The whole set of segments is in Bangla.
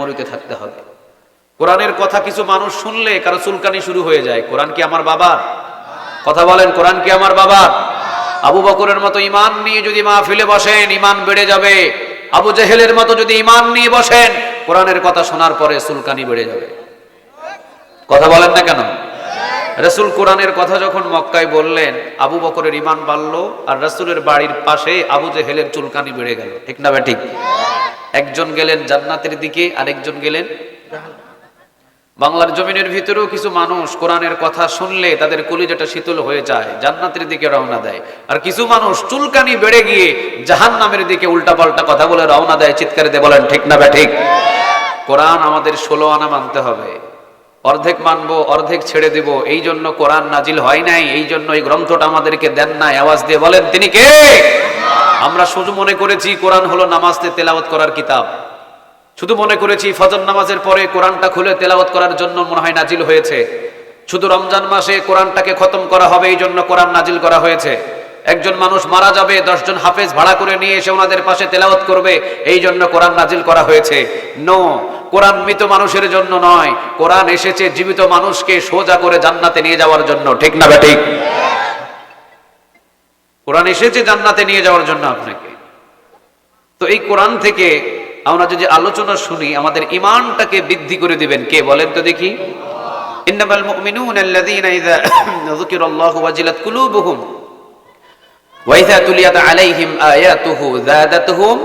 মেমোরিতে থাকতে হবে। কোরআনের কথা কিছু মানুষ শুনলে কারো চুলকানি শুরু হয়ে যায়, কোরআন কি আমার বাবার? কথা বলেন, কোরআন কি আমার বাবার? আবু বকরের মতো ঈমান নিয়ে যদি মাহফিলে বসেন ঈমান বেড়ে যাবে। আবু জেহেলের মতো যদি ঈমান নিয়ে বসেন কোরআনের কথা শোনার পরে চুলকানি বেড়ে যাবে। কথা বলেন না কেন? রাসূল কোরআনের কথা যখন মক্কায় বললেন আবু বকরের ঈমান বাড়লো, আর রাসূলের বাড়ির পাশে আবু জেহেলের চুলকানি বেড়ে গেল। ঠিক না ঠিক? একজন গেলেন জান্নাতের দিকে, আরেকজন গেলেন। বাংলার জমিনের ভিতরেও কিছু মানুষ কোরআনের কথা শুনলে তাদের কলিজাটা শীতল হয়ে যায়, জান্নাতের দিকে রওনা দেয়। আর কিছু মানুষ চুলকানি বেড়ে গিয়ে জাহান্নামের দিকে উল্টাপাল্টা কথা বলে রওনা দেয়। চিৎকার দিয়ে বলেন ঠিক না ঠিক? কোরআন আমাদের 16 আনা মানতে হবে। অর্ধেক মানবো, অর্ধেক ছেড়ে দেব। এই জন্য কোরআন নাজিল হয় নাই, এই জন্য এই গ্রন্থটা আমাদেরকে দেন নাই। আওয়াজ দিয়ে বলেন তিনি কে? আমরা শুধু মনে করেছি কোরআন হলো নামাজে তেলাওয়াত করার কিতাব, শুধু মনে করেছি ফজর নামাজের পরে কোরআনটা খুলে তেলাওয়াত করার জন্য মনে হয় নাজিল হয়েছে, শুধু রমজান মাসে কোরআনটাকে খতম করা হবে এই জন্য কোরআন নাজিল করা হয়েছে, একজন মানুষ মারা যাবে 10 জন হাফেজ ভাড়া করে নিয়ে এসে ওনাদের পাশে তেলাওয়াত করবে এই জন্য কোরআন নাজিল করা হয়েছে। নো, কোরআন মৃত মানুষের জন্য নয়, কোরআন এসেছে জীবিত মানুষকে সোজা করে জান্নাতে নিয়ে যাওয়ার জন্য। ঠিক না ঠিক? কোরআন এসেছে জান্নাতে নিয়ে যাওয়ার জন্য আপনাকে। তো এই কোরআন থেকে আমরা যদি আলোচনা শুনি আমাদের ঈমানটাকে বৃদ্ধি করে দিবেন কে বলেন তো দেখি? ইন্নামাল মুমিনুনা আল্লাযীনা ইযা যুকিরাল্লাহু ওয়াজিলাত কুলুবুহুম ওয়া ইযা তুলিয়াত আলাইহিম আয়াতুহু যাদাতুহুম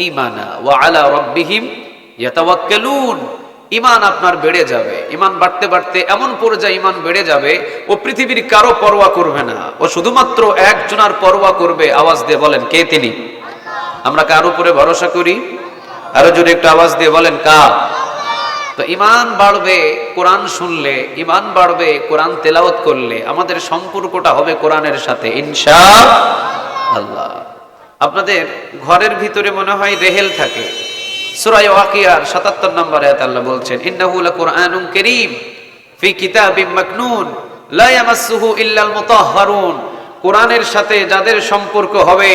ঈমানা ওয়া আলা রাব্বিহিম ইয়াতাওয়াক্কালুন। ঈমান আপনার বেড়ে যাবে, ঈমান বাড়তে বাড়তে এমন পর্যায়ে ঈমান বেড়ে যাবে ও পৃথিবীর কারো পরোয়া করবে না, ও শুধুমাত্র একজনের পরোয়া করবে। আওয়াজ দিয়ে বলেন কে তিনি? আমরা কার উপরে ভরসা করি? আরো জোরে একটু আওয়াজ দিয়ে বলেন কার? তো ঈমান বাড়বে কোরআন শুনলে, ঈমান বাড়বে কোরআন তেলাওয়াত করলে, আমাদের সম্পর্কটা হবে কোরআনের সাথে ইনশাআল্লাহ। আপনাদের ঘরের ভিতরে মনে হয় রেহেল থাকে। সূরা ওয়াকিয়ার 77 নম্বর আয়াতে আল্লাহ বলছেন ইন্নাহু লাকুরআনুন কারীম ফি কিতাবিম মাকনুন লা ইয়ামাসসুহু ইল্লাল মুতাহহারুন। কোরআনের সাথে যাদের সম্পর্ক হবে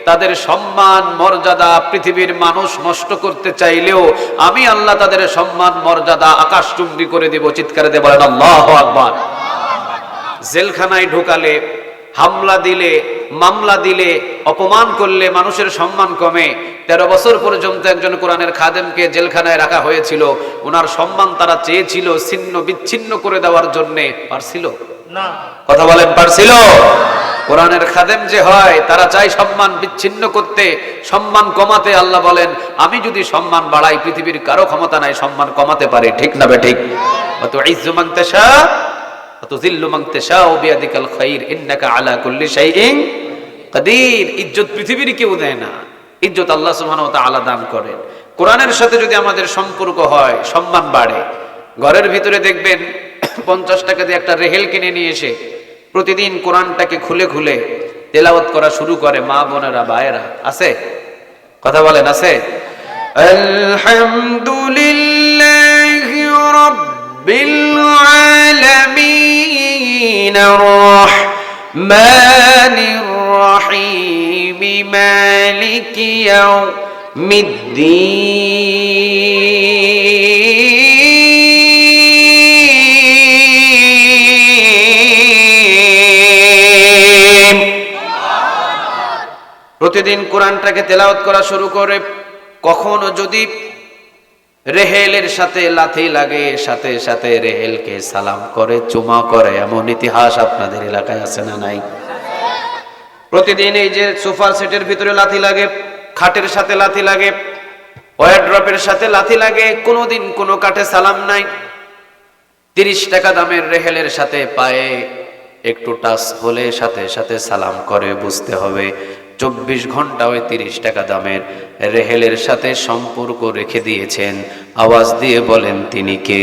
তাদের সম্মান মর্যাদা পৃথিবীর মানুষ নষ্ট করতে চাইলেও আমি আল্লাহ তাদের সম্মান মর্যাদা আকাশচুম্বী করে দেব। চিৎকার দিয়ে বলেন আল্লাহু আকবার। জেলখানায় ঢোকালে, হামলা দিলে, মামলা দিলে, অপমান করলে মানুষের সম্মান কমে। 13 বছর পর্যন্ত একজন কোরআনের খাদেমকে জেলখানায় রাখা হয়েছিল, ওনার সম্মান তারা চেয়েছিল ছিন্ন বিচ্ছিন্ন করে দেওয়ার জন্য, পারছিল না? কথা বলেন পারছিল? কোরআনের খাদেম যে হয় তারা চাই সম্মান বিচ্ছিন্ন করতে, সম্মান কমাতে। আল্লাহ বলেন আমি যদি সম্মান বাড়াই পৃথিবীর কারো ক্ষমতা নাই সম্মান কমাতে পারে। ঠিক না ঠিক? ওয়াতুইজ্জু মান তাশা ওয়া তুযিল্লু মান তাশা বিয়াদিকাল খায়র ইন্নাকা আলা কুল্লি শাইইন কাদির। ইজ্জত পৃথিবীর কেউ দেয় না, ইজ্জত আল্লাহ সুবহানাহু ওয়া তাআলা দান করেন। কোরআনের সাথে যদি আমাদের সম্পর্ক হয় সম্মান বাড়ে। ঘরের ভিতরে দেখবেন 50 টাকা দিয়ে একটা রেহেল কিনে নিয়ে এসে প্রতিদিন কোরআনটাকে খুলে খুলে তেলাওয়াত করা শুরু করে মা বোনেরা ভাইয়েরা। আছে? কথা বলেন আছে? আলহামদুলিল্লাহি রাব্বিল আলামিন রাহমানির রাহিম মালিকি ইয়াউমিদ্দিন। প্রতিদিন কোরআনটাকে তেলাওয়াত করা শুরু করে। কখনো যদি রেহেলের সাথে লাথি লাগে সাথে সাথে রেহেলকে সালাম করে, চুমা করে, এমন ইতিহাস আপনাদের এলাকায় আছে না নাই? প্রতিদিন এই যে সোফার সেটের ভিতরে লাথি লাগে, খাটের সাথে লাথি লাগে, ওয়ারড্রপের সাথে লাথি লাগে, কোনোদিন কোনো কাঠে সালাম নাই। 30 টাকা দামের রেহেলের সাথে পায়ে একটু টাচ হলে সাথে সাথে সালাম করে। বুঝতে হবে 24 ঘন্টা ওই 30 টাকা দামের রেহেলের সাথে সম্পর্ক রেখে দিয়েছেন। আওয়াজ দিয়ে বলেন তিনি কে?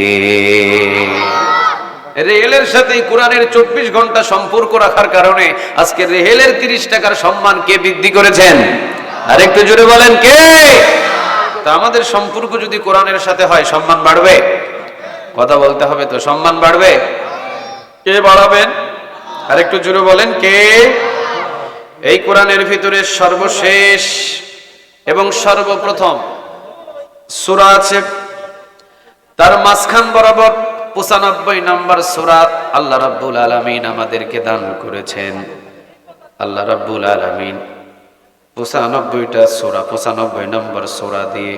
রেহেলের সাথে কোরআনের 24 ঘন্টা সম্পর্ক রাখার কারণে আজকে রেহেলের 30 টাকার সম্মান কে বৃদ্ধি করেছেন? আর একটু জোরে বলেন কে? তা আমাদের সম্পর্ক যদি কোরআনের সাথে হয় সম্মান বাড়বে। কথা বলতে হবে তো, সম্মান বাড়বে। কে বাড়াবেন? আর একটু জোরে বলেন কে? এই কোরআনের ভিতরে সর্বশেষ এবং সর্বপ্রথম সূরা আছে তার মাঝখান বরাবর 95 নম্বর সূরা আল্লাহ রাব্বুল আলামিন আমাদেরকে দান করেছেন। আল্লাহ রাব্বুল আলামিন 95টা সূরা 95 নম্বর সূরা দিয়ে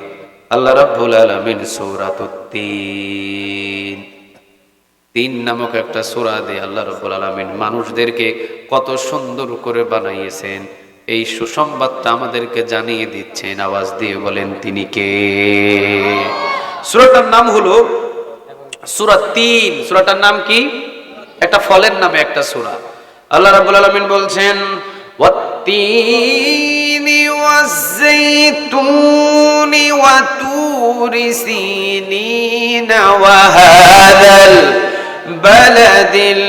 আল্লাহ রাব্বুল আলামিন সূরাতুত তিন নামক একটা সূরা দিয়ে আল্লাহ রাব্বুল আলামিন মানুষদেরকে কত সুন্দর করে বানাইয়েছেন, এই সুসংবাদটা আমাদেরকে জানিয়ে দিচ্ছেন। আওয়াজ দিয়ে বলেন তিনি কে? সূরাটার নাম হলো সূরা ৩। সূরাটার নাম কি? একটা ফলের নামে একটা সূরা। আল্লাহ রাব্বুল আলামিন বলছেন ওয়াত-তিনি ওয়াজ-যাইতুনি ওয়া তুরি সিনিনা ওয়া হাদাল বালাদিল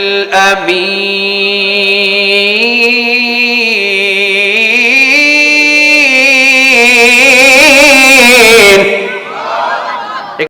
আমিন